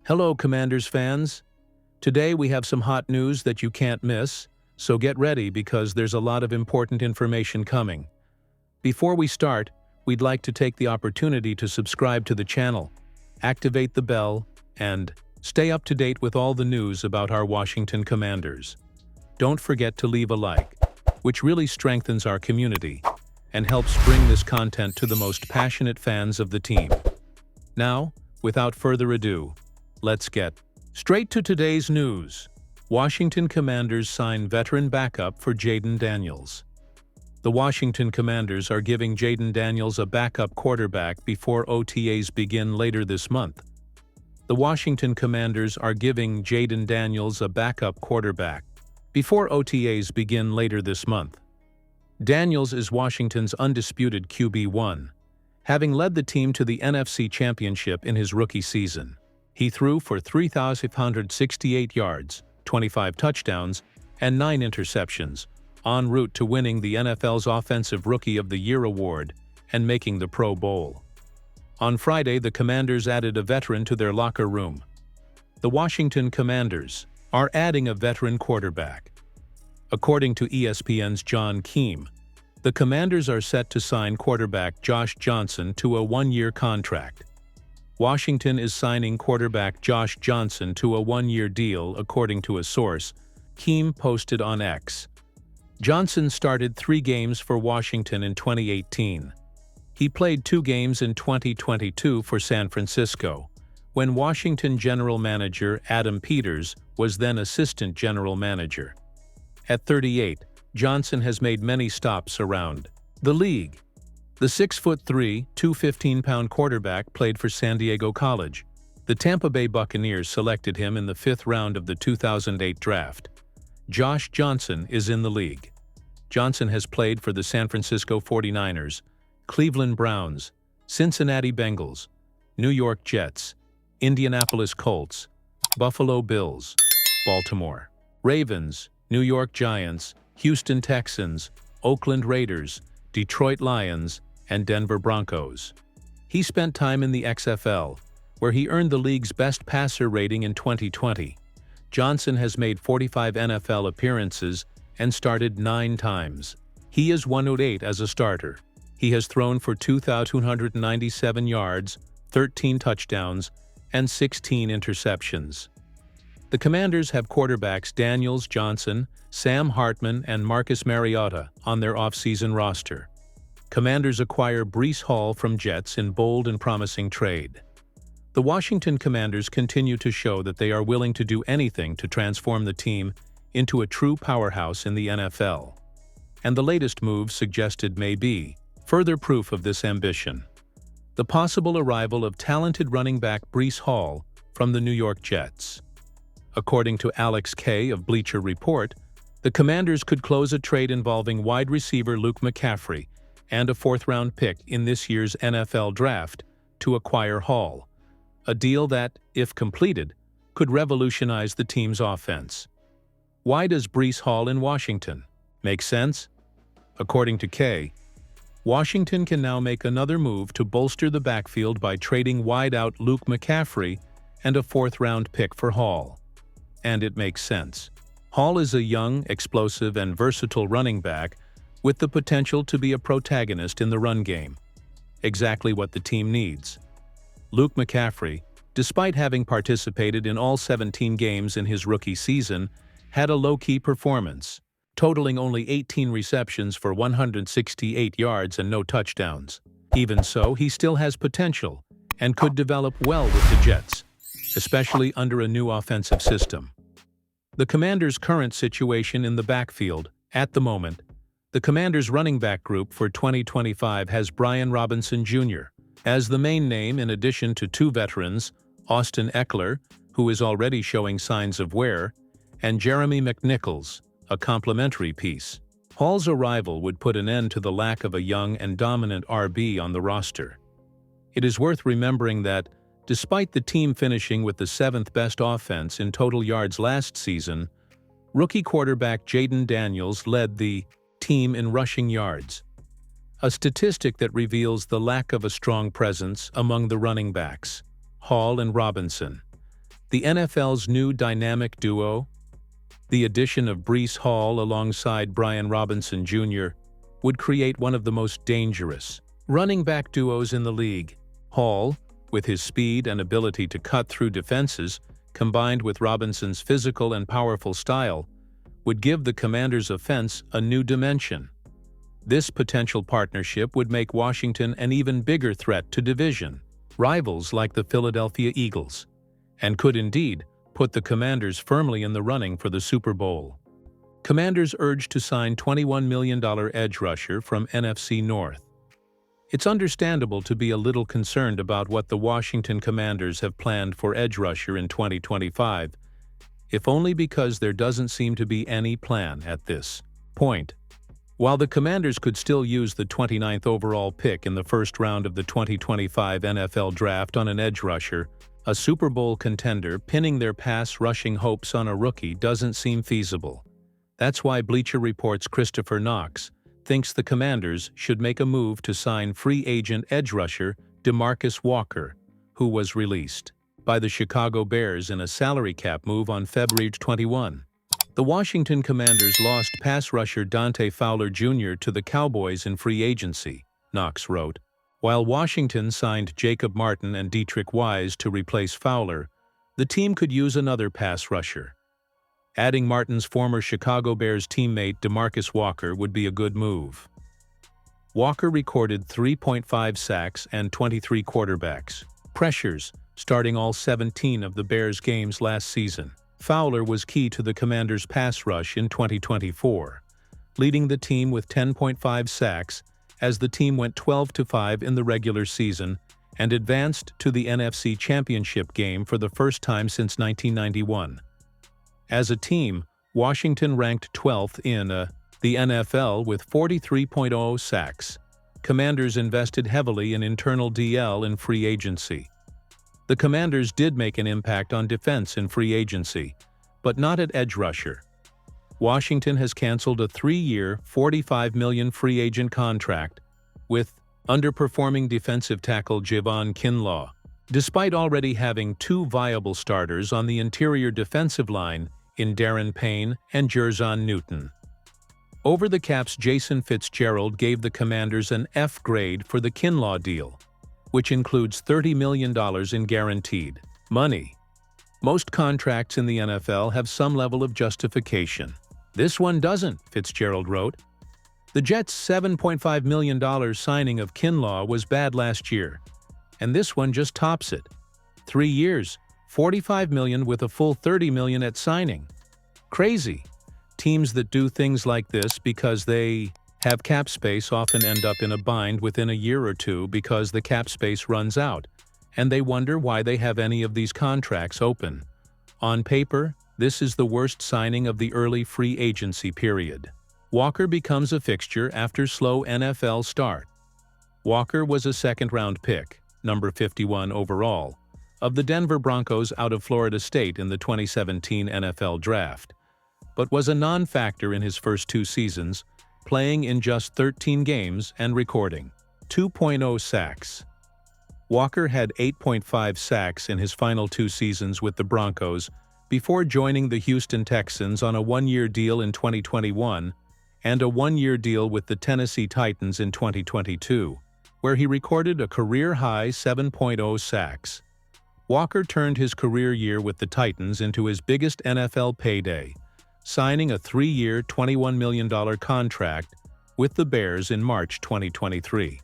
Hello, Commanders fans. Today we have some hot news that you can't miss, so get ready because there's a lot of important information coming. Before we start, we'd like to take the opportunity to subscribe to the channel, activate the bell, and stay up to date with all the news about our Washington Commanders. Don't forget to leave a like, which really strengthens our community and helps bring this content to the most passionate fans of the team. Now, without further ado, let's get straight to today's news. Washington Commanders sign veteran backup for Jayden Daniels. The Washington Commanders are giving Jayden Daniels a backup quarterback before OTAs begin later this month. The Washington Commanders are giving Jayden Daniels a backup quarterback before OTAs begin later this month. Daniels is Washington's undisputed QB1, having led the team to the NFC Championship in his rookie season. He threw for 3,568 yards, 25 touchdowns, and 9 interceptions, en route to winning the NFL's Offensive Rookie of the Year award and making the Pro Bowl. On Friday, the Commanders added a veteran to their locker room. The Washington Commanders are adding a veteran quarterback. According to ESPN's John Keim, the Commanders are set to sign quarterback Josh Johnson to a one-year contract. Washington is signing quarterback Josh Johnson to a one-year deal, according to a source Keim posted on X. Johnson started 3 games for Washington in 2018. He played 2 games in 2022 for San Francisco, when Washington general manager Adam Peters was then assistant general manager. At 38, Johnson has made many stops around the league. The 6'3", 215-pound quarterback played for San Diego College. The Tampa Bay Buccaneers selected him in the 5th round of the 2008 draft. Josh Johnson is in the league. Johnson has played for the San Francisco 49ers, Cleveland Browns, Cincinnati Bengals, New York Jets, Indianapolis Colts, Buffalo Bills, Baltimore Ravens, New York Giants, Houston Texans, Oakland Raiders, Detroit Lions, and Denver Broncos. He spent time in the XFL, where he earned the league's best passer rating in 2020. Johnson has made 45 NFL appearances and started 9 times. He is 108 as a starter. He has thrown for 2,297 yards, 13 touchdowns, and 16 interceptions. The Commanders have quarterbacks Daniels, Johnson, Sam Hartman, and Marcus Mariota on their offseason roster. Commanders acquire Breece Hall from Jets in bold and promising trade. The Washington Commanders continue to show that they are willing to do anything to transform the team into a true powerhouse in the NFL. And the latest move suggested may be further proof of this ambition. The possible arrival of talented running back Breece Hall from the New York Jets. According to Alex Kay of Bleacher Report, the Commanders could close a trade involving wide receiver Luke McCaffrey and a 4th-round pick in this year's NFL Draft to acquire Hall, a deal that, if completed, could revolutionize the team's offense. Why does Breece Hall in Washington make sense? According to Kay, Washington can now make another move to bolster the backfield by trading wideout Luke McCaffrey and a 4th-round pick for Hall. And it makes sense. Hall is a young, explosive, and versatile running back with the potential to be a protagonist in the run game. Exactly what the team needs. Luke McCaffrey, despite having participated in all 17 games in his rookie season, had a low-key performance, totaling only 18 receptions for 168 yards and no touchdowns. Even so, he still has potential and could develop well with the Jets, especially under a new offensive system. The Commanders' current situation in the backfield, at the moment, the Commanders' running back group for 2025 has Brian Robinson Jr. as the main name in addition to 2 veterans, Austin Eckler, who is already showing signs of wear, and Jeremy McNichols, a complementary piece. Hall's arrival would put an end to the lack of a young and dominant RB on the roster. It is worth remembering that, despite the team finishing with the 7th best offense in total yards last season, rookie quarterback Jayden Daniels led the team in rushing yards, a statistic that reveals the lack of a strong presence among the running backs, Hall and Robinson. The NFL's new dynamic duo, the addition of Breece Hall alongside Brian Robinson Jr., would create one of the most dangerous running back duos in the league. Hall, with his speed and ability to cut through defenses, combined with Robinson's physical and powerful style, would give the Commanders' offense a new dimension. This potential partnership would make Washington an even bigger threat to division rivals like the Philadelphia Eagles, and could indeed put the Commanders firmly in the running for the Super Bowl. Commanders urged to sign $21 million edge rusher from NFC North. It's understandable to be a little concerned about what the Washington Commanders have planned for edge rusher in 2025, if only because there doesn't seem to be any plan at this point. While the Commanders could still use the 29th overall pick in the first round of the 2025 NFL Draft on an edge rusher, a Super Bowl contender pinning their pass-rushing hopes on a rookie doesn't seem feasible. That's why Bleacher Report's Christopher Knox thinks the Commanders should make a move to sign free agent edge rusher Demarcus Walker, who was released by the Chicago Bears in a salary cap move on February 21. The Washington Commanders lost pass rusher Dante Fowler Jr. to the Cowboys in free agency, Knox wrote. While Washington signed Jacob Martin and Dietrich Wise to replace Fowler, the team could use another pass rusher. Adding Martin's former Chicago Bears teammate Demarcus Walker would be a good move. Walker recorded 3.5 sacks and 23 quarterbacks pressures, starting all 17 of the Bears' games last season. Fowler was key to the Commanders' pass rush in 2024, leading the team with 10.5 sacks as the team went 12-5 in the regular season and advanced to the NFC Championship game for the first time since 1991. As a team, Washington ranked 12th in the NFL with 43.0 sacks. Commanders invested heavily in internal DL in free agency. The Commanders did make an impact on defense in free agency, but not at edge rusher. Washington has canceled a 3-year, $45 million free agent contract with underperforming defensive tackle Javon Kinlaw, despite already having two viable starters on the interior defensive line in Darren Payne and Jerzon Newton. Over the Cap's Jason Fitzgerald gave the Commanders an F grade for the Kinlaw deal, which includes $30 million in guaranteed money. Most contracts in the NFL have some level of justification. This one doesn't, Fitzgerald wrote. The Jets' $7.5 million signing of Kinlaw was bad last year, and this one just tops it. 3 years, $45 million with a full $30 million at signing. Crazy. Teams that do things like this because they have cap space often end up in a bind within a year or two because the cap space runs out, and they wonder why they have any of these contracts open. On paper, this is the worst signing of the early free agency period. Walker becomes a fixture after slow NFL start. Walker was a second-round pick, number 51 overall, of the Denver Broncos out of Florida State in the 2017 NFL Draft, but was a non-factor in his first 2 seasons, playing in just 13 games and recording 2.0 sacks. Walker had 8.5 sacks in his final 2 seasons with the Broncos before joining the Houston Texans on a 1-year deal in 2021 and a 1-year deal with the Tennessee Titans in 2022, where he recorded a career-high 7.0 sacks. Walker turned his career year with the Titans into his biggest NFL payday, signing a 3-year, $21 million contract with the Bears in March 2023.